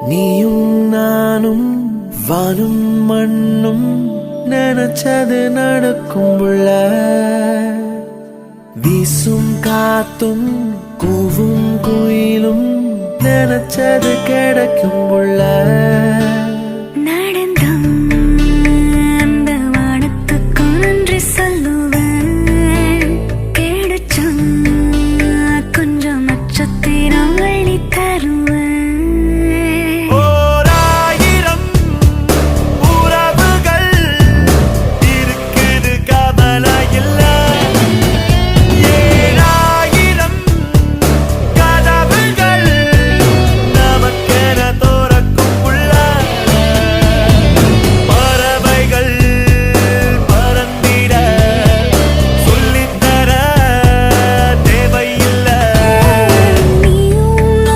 நீயும் நானும் வானும் மண்ணும் நினைச்சது நடக்கும் புள்ள. வீசும் காத்தும் கூவும் குயிலும் நினைச்சது கிடைக்கும் புள்ள.